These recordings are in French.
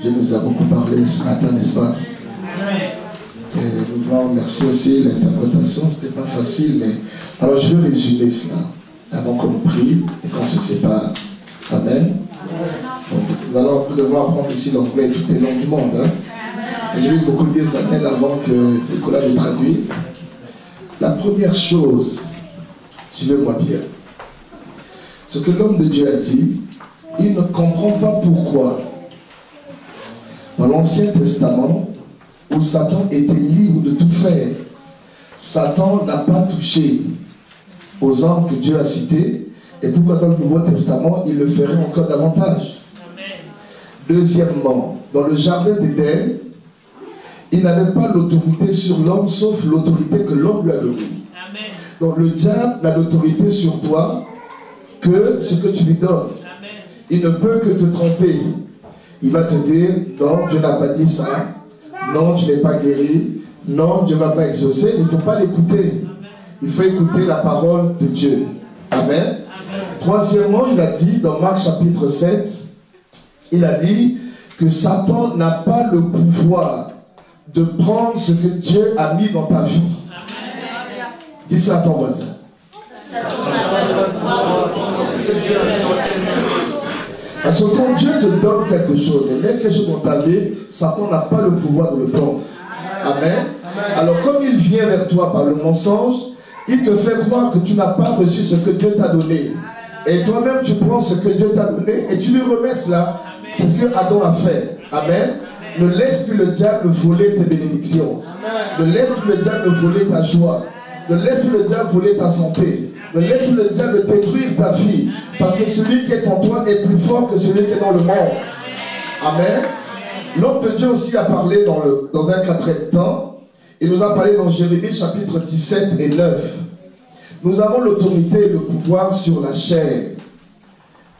Dieu nous a beaucoup parlé ce matin, n'est-ce pas? Et nous voulons remercier aussi l'interprétation, c'était pas facile, mais alors je veux résumer cela avant qu'on prie et qu'on se sépare. Amen. Donc, nous devons apprendre ici l'anglais toutes les langues du monde. Hein? Et j'ai vu beaucoup dire amen avant que Nicolas le traduise. La première chose, suivez-moi bien, ce que l'homme de Dieu a dit, il ne comprend pas pourquoi dans l'Ancien Testament, où Satan était libre de tout faire, Satan n'a pas touché aux hommes que Dieu a cités, et pourquoi dans le Nouveau Testament, il le ferait encore davantage. Deuxièmement, dans le jardin d'Éden, il n'avait pas l'autorité sur l'homme, sauf l'autorité que l'homme lui a donnée. Donc le diable n'a l'autorité sur toi que ce que tu lui donnes. Il ne peut que te tromper. Il va te dire, non, Dieu n'a pas dit ça. Non, tu n'es pas guéri. Non, Dieu ne va pas exaucer. Il ne faut pas l'écouter. Il faut écouter la parole de Dieu. Amen. Troisièmement, il a dit dans Marc chapitre 7, il a dit que Satan n'a pas le pouvoir de prendre ce que Dieu a mis dans ta vie. Dis ça à ton voisin. Parce que quand Dieu te donne quelque chose, et même quelque chose dans ta vie, Satan n'a pas le pouvoir de le prendre. Amen. Alors comme il vient vers toi par le mensonge, il te fait croire que tu n'as pas reçu ce que Dieu t'a donné. Et toi-même tu prends ce que Dieu t'a donné et tu lui remets cela. C'est ce que Adam a fait. Amen. Ne laisse plus le diable voler tes bénédictions. Ne laisse plus le diable voler ta joie. Ne laisse plus le diable voler ta santé. Ne laisse plus le diable détruire ta vie. Parce que celui qui est en toi est plus fort que celui qui est dans le monde. Amen. L'homme de Dieu aussi a parlé dans un quatrième temps. Il nous a parlé dans Jérémie chapitre 17 et 9. Nous avons l'autorité et le pouvoir sur la chair.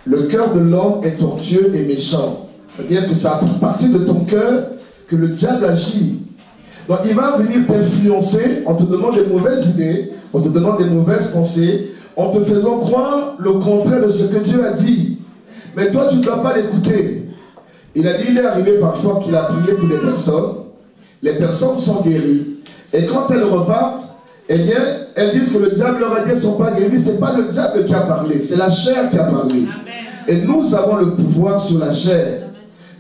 Le cœur de l'homme est tortueux et méchant. C'est-à-dire que c'est à partir de ton cœur que le diable agit. Donc il va venir t'influencer en te donnant des mauvaises idées, en te donnant des mauvaises pensées, en te faisant croire le contraire de ce que Dieu a dit. Mais toi, tu ne dois pas l'écouter. Il a dit, il est arrivé parfois qu'il a prié pour les personnes sont guéries. Et quand elles repartent, eh bien, elles disent que le diable leur a dit qu'elles ne sont pas guéries. Ce n'est pas le diable qui a parlé, c'est la chair qui a parlé. Et nous avons le pouvoir sur la chair.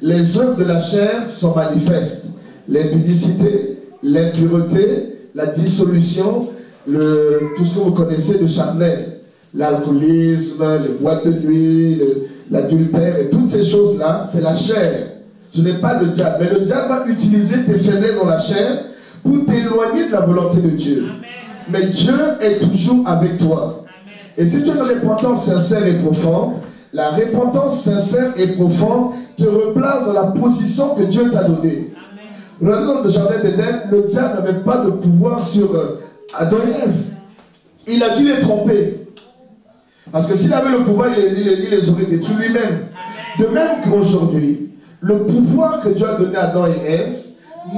Les œuvres de la chair sont manifestes. L'impudicité, l'impureté, la dissolution, tout ce que vous connaissez de charnel, l'alcoolisme, les boîtes de nuit, l'adultère et toutes ces choses-là, c'est la chair. Ce n'est pas le diable. Mais le diable va utiliser tes faiblesses dans la chair pour t'éloigner de la volonté de Dieu. Amen. Mais Dieu est toujours avec toi. Amen. Et si tu as une repentance sincère et profonde, la repentance sincère et profonde te replace dans la position que Dieu t'a donnée. Regardez dans le jardin d'Éden, le diable n'avait pas de pouvoir sur Adam et Ève. Il a dû les tromper. Parce que s'il avait le pouvoir, il les aurait détruits lui-même. De même qu'aujourd'hui, le pouvoir que Dieu a donné à Adam et Ève,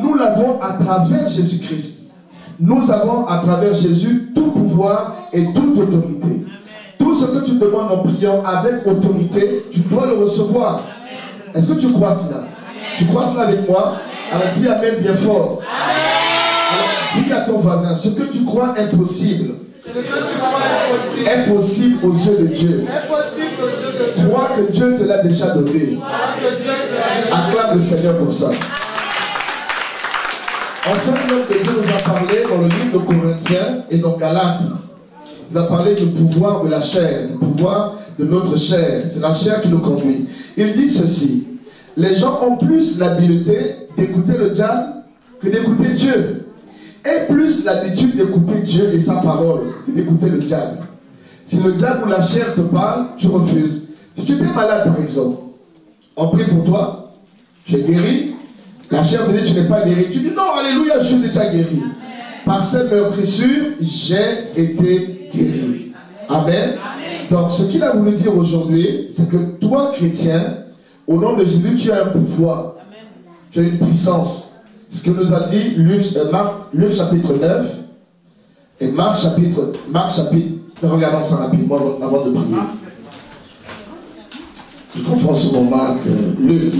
nous l'avons à travers Jésus-Christ. Nous avons à travers Jésus tout pouvoir et toute autorité. Tout ce que tu demandes en priant avec autorité, tu dois le recevoir. Est-ce que tu crois cela? Tu crois cela avec moi? Alors dis Amen bien fort. Alors dis à ton voisin, ce que tu crois impossible, impossible aux yeux de Dieu. Crois que Dieu te l'a déjà donné. Acclame le Seigneur pour ça. Enfin, l'homme de Dieu nous a parlé dans le livre de Corinthiens et dans Galates. Il nous a parlé du pouvoir de la chair, du pouvoir de notre chair. C'est la chair qui nous conduit. Il dit ceci: les gens ont plus l'habileté d'écouter le diable que d'écouter Dieu. Et plus l'habitude d'écouter Dieu et sa parole que d'écouter le diable. Si le diable ou la chair te parle, tu refuses. Si tu étais malade par exemple, on prie pour toi, tu es guéri. La chair te dit tu n'es pas guéri. Tu dis non, alléluia, je suis déjà guéri. Par cette meurtrissure, j'ai été guéri. Amen. Donc ce qu'il a voulu dire aujourd'hui, c'est que toi chrétien, au nom de Jésus, tu as un pouvoir. Tu as une puissance. Ce que nous a dit Luc chapitre 9 et Marc chapitre, regardons ça rapidement avant de prier. Je confonds souvent Marc, Luc.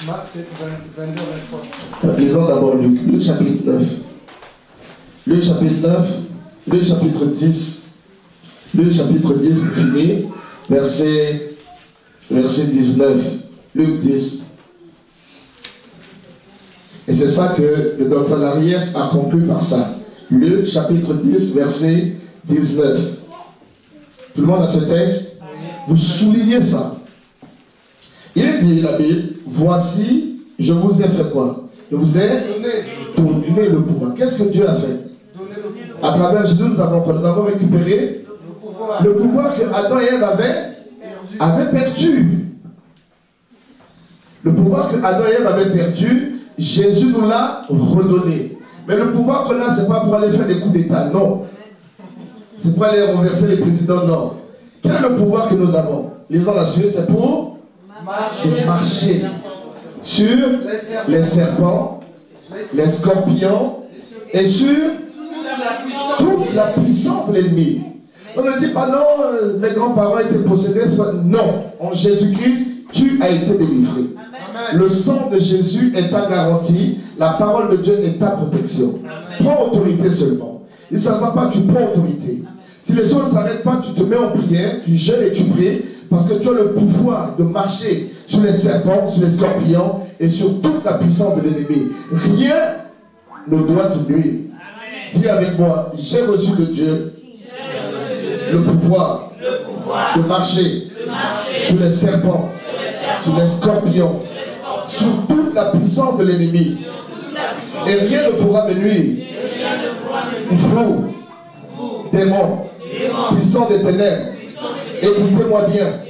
Marc 7, 22, 23. Lisons d'abord Luc. Luc chapitre 9. Luc chapitre 9. Luc chapitre 10. Luc chapitre 10, pour finir. Verset 19. Luc 10. Et c'est ça que le docteur Lariès a conclu par ça. Luc chapitre 10, verset 19. Tout le monde a ce texte? Vous soulignez ça. Il est dit, la Bible, voici, je vous ai fait quoi? Je vous ai donné le pouvoir. Qu'est-ce que Dieu a fait? À travers Jésus, nous avons récupéré le pouvoir que Adam et Ève avaient perdu. Le pouvoir que Adam et Ève avaient perdu, Jésus nous l'a redonné. Mais le pouvoir qu'on a, ce n'est pas pour aller faire des coups d'État, non. C'est pour aller renverser les présidents, non. Quel est le pouvoir que nous avons? Lisons la suite, c'est pour marcher sur les serpents, les scorpions et sur toute la puissance de l'ennemi. On ne dit pas non, mes grands-parents étaient possédés. Non, en Jésus-Christ, tu as été délivré. Le sang de Jésus est ta garantie. La parole de Dieu est ta protection. Prends autorité seulement. Et ça ne va pas, tu prends autorité. Si les choses ne s'arrêtent pas, tu te mets en prière, tu jeûnes et tu pries, parce que tu as le pouvoir de marcher sur les serpents, sur les scorpions et sur toute la puissance de l'ennemi. Rien ne doit te nuire. Dis avec moi, j'ai reçu de Dieu le pouvoir de marcher sur les serpents, sur les scorpions, sur toute la puissance de l'ennemi. Et rien ne pourra me nuire. Vous, démons, puissants des ténèbres, écoutez-moi bien.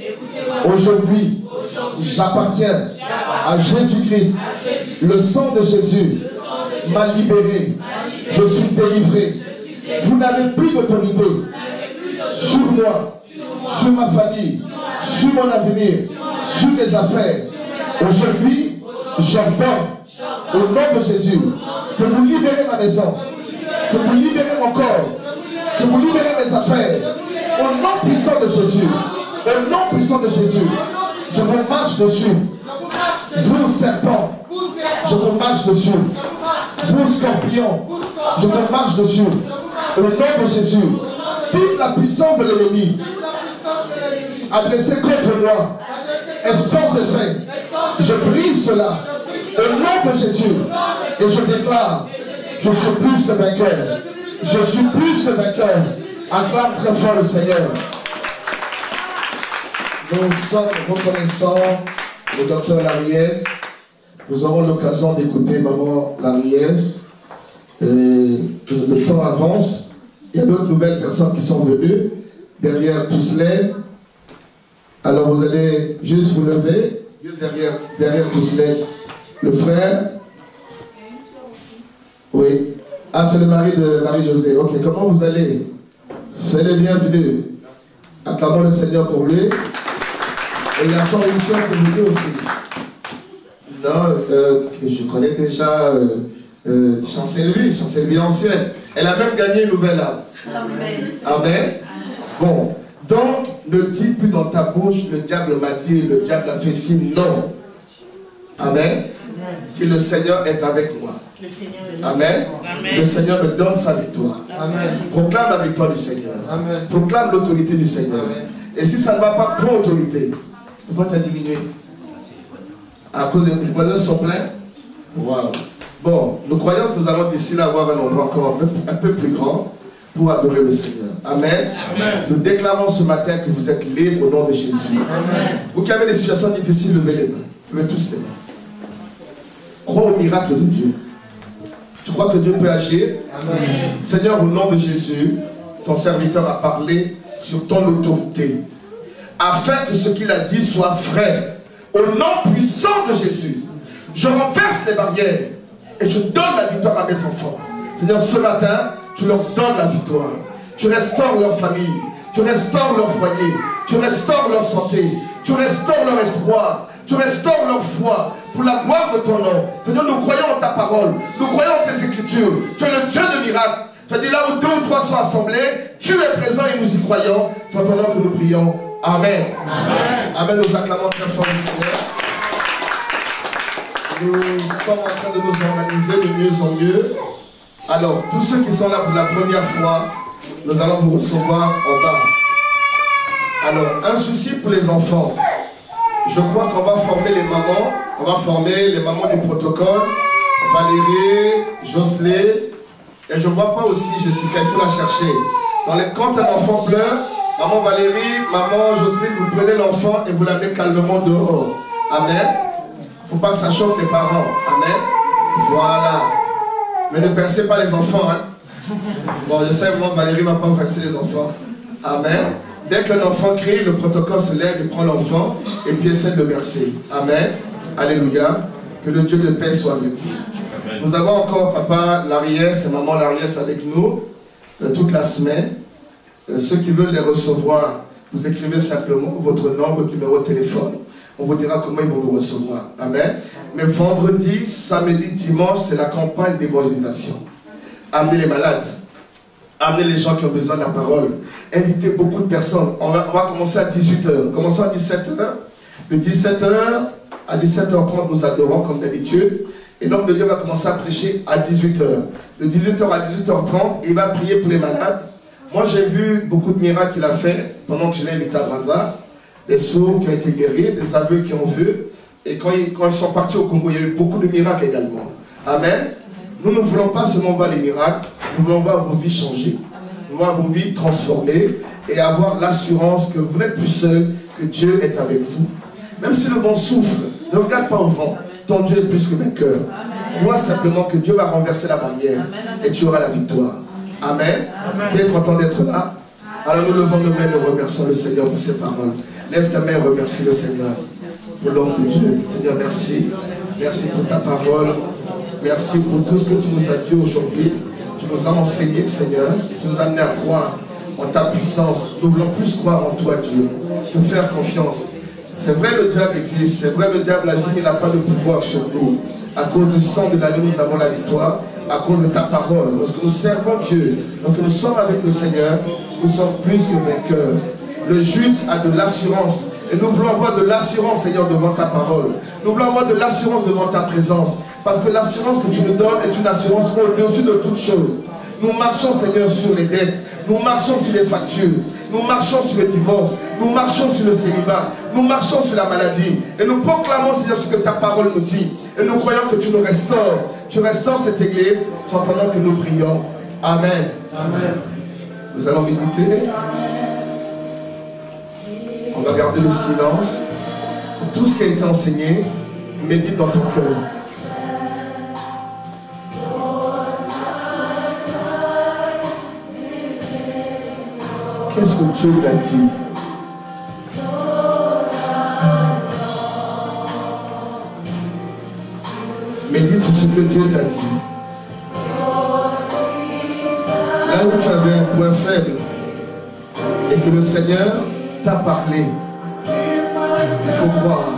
Aujourd'hui, j'appartiens à Jésus-Christ. Le sang de Jésus m'a libéré. Je suis délivré. Vous n'avez plus d'autorité sur moi, sur ma famille, sur mon avenir, sur mes affaires. Aujourd'hui, j'ordonne au nom de Jésus que vous libérez ma maison, que vous libérez mon corps, que vous libérez mes affaires. Au nom puissant de Jésus, au nom puissant de Jésus, je vous marche dessus. Vous serpents, je vous marche dessus. Vous scorpions, je vous marche dessus. Au nom de Jésus, toute la puissance de l'ennemi adressée contre moi est sans effet. Je brise cela au nom de Jésus et je déclare, je suis plus que vainqueur. Je suis plus que vainqueur. Acclame très fort le Seigneur. Nous sommes reconnaissants au docteur Lariès. Nous aurons l'occasion d'écouter maman Lariès. Le temps avance. Il y a d'autres nouvelles personnes qui sont venues derrière Toussaint. Alors vous allez juste vous lever, juste derrière Toussaint, le frère. Oui. Ah, c'est le mari de Marie-Josée. Ok, comment vous allez? Soyez les bienvenus. Acclamons le Seigneur pour lui. Et il y a encore une soeur que vous dites aussi. Non, je connais déjà Chancel ancienne. Elle a même gagné une nouvelle âme. Amen. Amen. Bon, donc ne dis plus dans ta bouche, le diable m'a dit, le diable a fait ci, non. Amen. Si le Seigneur est avec moi. Amen. Amen. Le Seigneur me donne sa victoire. Amen. Proclame la victoire du Seigneur. Amen. Proclame l'autorité du Seigneur. Amen. Et si ça ne va pas, prends autorité. Pourquoi tu as diminué? À cause des voisins sont pleins. Wow. Bon, nous croyons que nous allons d'ici là avoir un endroit encore un peu plus grand pour adorer le Seigneur. Amen. Amen. Nous déclarons ce matin que vous êtes libres au nom de Jésus. Amen. Vous qui avez des situations difficiles, levez les mains. Levez tous les mains. Crois au miracle de Dieu. Tu crois que Dieu peut agir? Amen. Seigneur, au nom de Jésus, ton serviteur a parlé sur ton autorité, afin que ce qu'il a dit soit vrai. Au nom puissant de Jésus, je renverse les barrières et je donne la victoire à mes enfants. Seigneur, ce matin, tu leur donnes la victoire. Tu restaures leur famille, tu restaures leur foyer, tu restaures leur santé, tu restaures leur espoir, tu restaures leur foi pour la gloire de ton nom. Seigneur, nous croyons en ta parole, nous croyons en tes écritures. Tu es le Dieu de miracles. Tu as dit là où 2 ou 3 sont assemblés, tu es présent et nous y croyons. C'est en ton nom que nous prions. Amen. Amen. Amen. Nous acclamons très fort le Seigneur. Nous sommes en train de nous organiser de mieux en mieux. Alors, tous ceux qui sont là pour la première fois, nous allons vous recevoir en bas. Alors, un souci pour les enfants. Je crois qu'on va former les mamans. On va former les mamans du protocole. Valérie, Jocelyne. Et je ne vois pas aussi Jessica, il faut la chercher. Quand un enfant pleure, maman Valérie, maman Jocelyne, vous prenez l'enfant et vous l'amenez calmement dehors. Amen. Il ne faut pas que ça choque les parents. Amen. Voilà. Mais ne pincez pas les enfants. Hein. Bon, je sais, moi, Valérie ne va pas pincer les enfants. Amen. Dès qu'un enfant crie, le protocole se lève, il prend l'enfant et puis essaie de le bercer. Amen. Alléluia. Que le Dieu de paix soit avec vous. Nous avons encore papa Lariès et maman Lariès avec nous toute la semaine. Ceux qui veulent les recevoir, vous écrivez simplement votre nom, votre numéro de téléphone. On vous dira comment ils vont vous recevoir. Amen. Mais vendredi, samedi, dimanche, c'est la campagne d'évangélisation. Amenez les malades. Amenez les gens qui ont besoin de la parole. Invitez beaucoup de personnes. On va commencer à 18h. Commençons à 17h. De 17h à 17h30, nous adorons comme d'habitude. Et l'homme de Dieu va commencer à prêcher à 18h. De 18h à 18h30, il va prier pour les malades. Moi, j'ai vu beaucoup de miracles qu'il a fait pendant que je l'ai invité à Brazza. Des sourds qui ont été guéris, des aveugles qui ont vu. Et quand ils sont partis au Congo, il y a eu beaucoup de miracles également. Amen. Nous ne voulons pas seulement voir les miracles, nous voulons voir vos vies changer. Nous voulons voir vos vies transformées et avoir l'assurance que vous n'êtes plus seul, que Dieu est avec vous. Même si le vent souffle, ne regarde pas au vent. Ton Dieu est plus que vainqueur. Crois simplement que Dieu va renverser la barrière et tu auras la victoire. Amen. Tu es content d'être là? Alors nous levons nos mains et nous remercions le Seigneur pour ses paroles. Lève ta main et remercie le Seigneur pour l'homme de Dieu. Seigneur, merci. Merci pour ta parole. Merci pour tout ce que tu nous as dit aujourd'hui. Tu nous as enseigné, Seigneur. Tu nous as amené à croire en ta puissance. Nous voulons plus croire en toi, Dieu. Te faire confiance. C'est vrai, le diable existe. C'est vrai, le diable agit, mais il n'a pas de pouvoir sur nous. À cause du sang de l'agneau, nous avons la victoire. À cause de ta parole. Lorsque nous servons Dieu, donc nous sommes avec le Seigneur, nous sommes plus que vainqueurs. Le juste a de l'assurance. Et nous voulons avoir de l'assurance, Seigneur, devant ta parole. Nous voulons avoir de l'assurance devant ta présence. Parce que l'assurance que tu nous donnes est une assurance au-dessus de toutes choses. Nous marchons, Seigneur, sur les dettes. Nous marchons sur les factures. Nous marchons sur le divorce. Nous marchons sur le célibat. Nous marchons sur la maladie. Et nous proclamons, Seigneur, ce que ta parole nous dit. Et nous croyons que tu nous restaures. Tu restaures cette église, sans pendant que nous prions. Amen. Amen. Nous allons méditer. On va garder le silence. Tout ce qui a été enseigné, médite dans ton cœur. Qu'est-ce que Dieu t'a dit? Médite sur ce que Dieu t'a dit. Là où tu avais un point faible et que le Seigneur t'a parlé, il faut croire.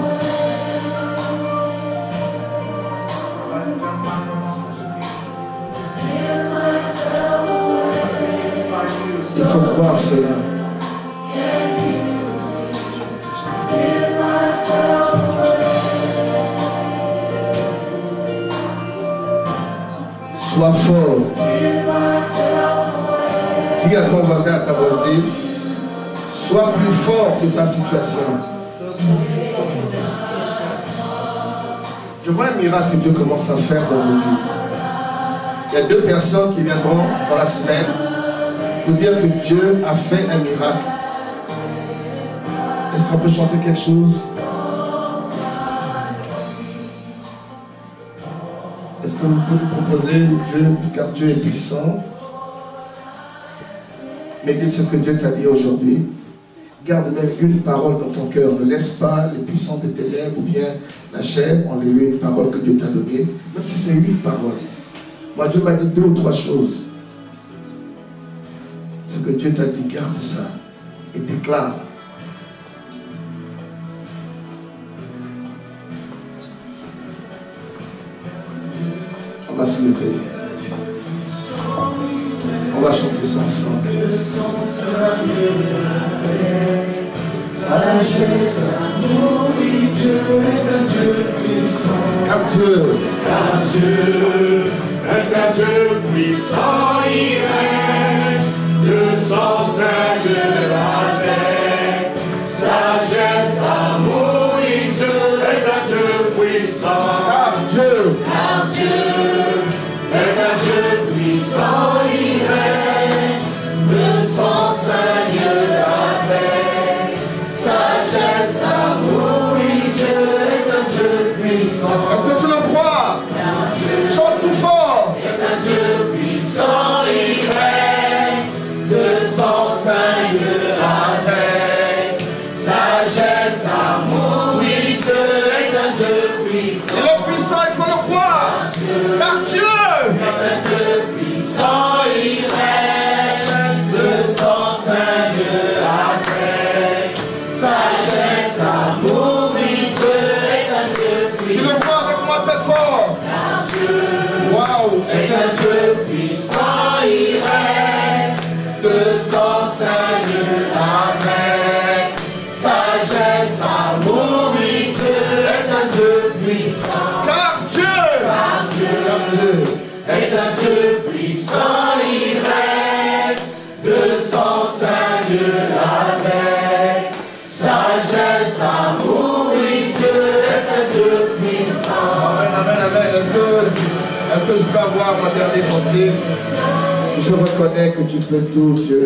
Il faut croire cela. Sois fort. Dis à ton voisin, à ta voisine, sois plus fort que ta situation. Je vois un miracle que Dieu commence à faire dans nos vies. Il y a 2 personnes qui viendront dans la semaine pour dire que Dieu a fait un miracle. Est-ce qu'on peut chanter quelque chose? Est-ce que vous pouvez nous proposer Dieu, car Dieu est puissant? Médite ce que Dieu t'a dit aujourd'hui. Garde même une parole dans ton cœur. Ne laisse pas les puissants des ténèbres ou bien la chair enlever une parole que Dieu t'a donnée. Même si c'est 8 paroles. Moi, Dieu m'a dit 2 ou 3 choses. Ce que Dieu t'a dit, garde ça et déclare. On va se lever. On va chanter ça ensemble. Sagesse, nourriture. Dieu est un Dieu puissant. Car Dieu est un Dieu puissant, il règne de son Seigneur avec sagesse, amour, Dieu est un Dieu puissant. Car Dieu est un Dieu puissant, il règne de son Seigneur avec sagesse, amour, Dieu est un Dieu puissant. Est-ce que tu le crois? Chante tout fort. Est un Dieu puissant, il règne de son Seigneur avec sagesse, amour, Dieu est un Dieu puissant. Il est puissant, il faut le croire. Car Dieu est un Dieu puissant, il règne de son Seigneur avec sagesse, amour, Dieu est un Dieu tu le puissant. vois avec moi très fort. Waouh. Est un Dieu puissant, il règne de son Seigneur avec sagesse, amour, Dieu est un Dieu puissant. Car Dieu Est un Dieu puissant, il règne de son Seigneur avec sagesse, amour, Dieu est un Dieu puissant. Amen, amen, amen. Est-ce que je peux avoir ma dernière cantique? Je reconnais que tu peux tout, Dieu.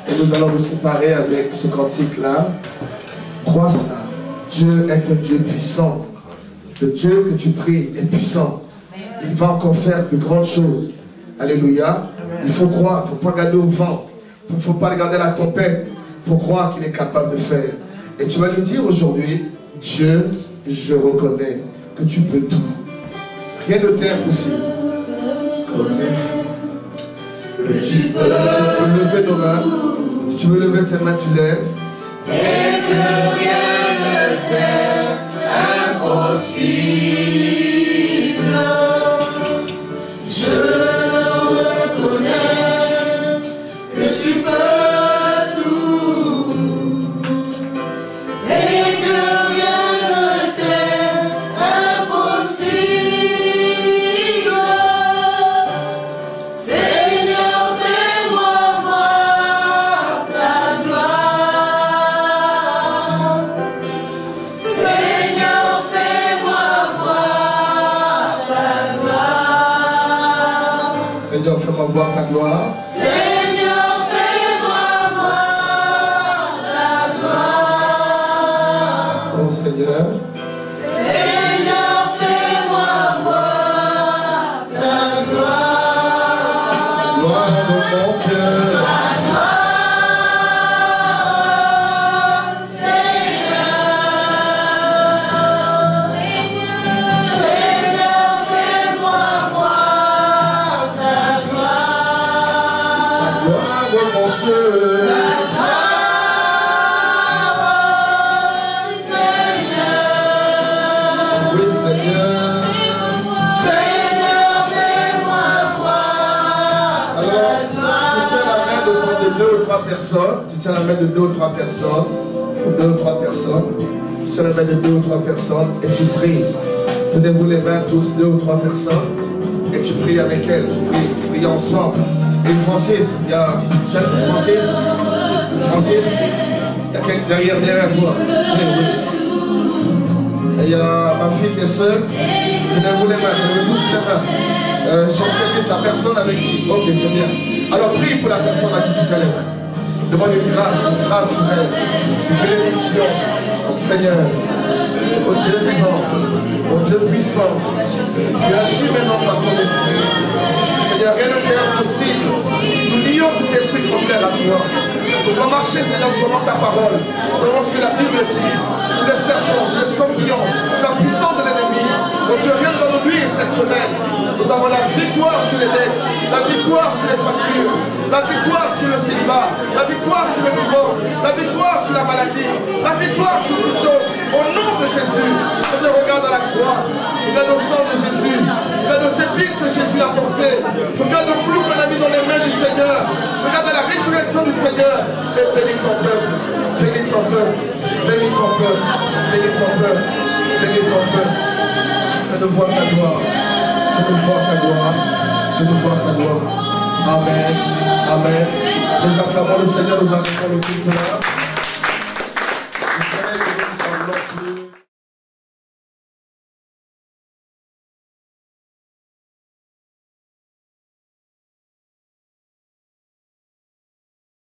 Et nous allons nous séparer avec ce cantique-là. Crois cela. Dieu est un Dieu puissant. Le Dieu que tu pries est puissant. Il va encore faire de grandes choses. Alléluia. Il faut croire, il ne faut pas regarder au vent. Il ne faut pas regarder la tempête. Il faut croire qu'il est capable de faire. Et tu vas lui dire aujourd'hui, Dieu, je reconnais que tu peux tout. Rien ne t'est impossible. Que tu peux lever nos mains. Si tu veux lever tes mains, tu lèves. Et que rien ne t'est impossible. Je reconnais que tu peux tout. Et que rien ne t'est impossible. Seigneur, fais-moi voir ta gloire. Seigneur, fais-moi voir ta gloire. Seigneur, fais-moi voir ta gloire. Seigneur, fais-moi voir ta gloire. Oh Seigneur. Seigneur, fais-moi voir ta gloire. Gloire de mon cœur. Ta gloire, Seigneur. Seigneur, fais-moi voir ta gloire. Gloire de mon Dieu. Ta gloire, Seigneur. Oui Seigneur. Seigneur, fais-moi voir ta Alors, tu tiens la main gloire. de deux ou trois personnes. Tu tiens la main de deux ou trois personnes. Deux ou trois personnes. Tu tiens la main de deux ou trois personnes et tu pries. Tenez-vous les mains tous, deux ou trois personnes. Et tu pries avec elles. Tu pries ensemble. Et Francis, il y a Francis. Francis, il y a quelqu'un derrière toi. Oui, oui. Et il y a ma fille qui est seule. Tenez-vous les mains, tenez-vous tous les mains. Jean-Sébastien, tu n'as personne avec lui. Ok, c'est bien. Alors prie pour la personne à qui tu tiens les mains. Demande une grâce sur elle. Une bénédiction. Oh Seigneur, oh Dieu vivant, oh Dieu puissant, tu agis maintenant par ton esprit. Seigneur, rien ne t'est impossible. Nous lions tout esprit contraire à toi. Nous allons marcher, Seigneur, selon ta parole, selon ce que la Bible dit. Sur les serpents, sur les scorpions, sur la puissance de l'ennemi. Donc Dieu, viens dans nous nuire cette semaine. Nous avons la victoire sur les dettes, la victoire sur les factures, la victoire sur le célibat, la victoire sur le divorce, la victoire sur la maladie, la victoire sur toutes choses. Au nom de Jésus, Seigneur, regarde à la croix, regarde au sang de Jésus, regarde aux épines que Jésus a portées, regarde le plus qu'on a mis dans les mains du Seigneur, regarde à la résurrection du Seigneur, et bénis ton peuple, bénis ton peuple, bénis ton ton peuple. Bénis ton peuple. Bénis ton peuple. Fais-nous voir ta gloire. Fais-nous voir ta gloire. Fais-nous voir ta gloire. Amen. Amen. Nous acclamons le Seigneur, nous acclamons le Christ.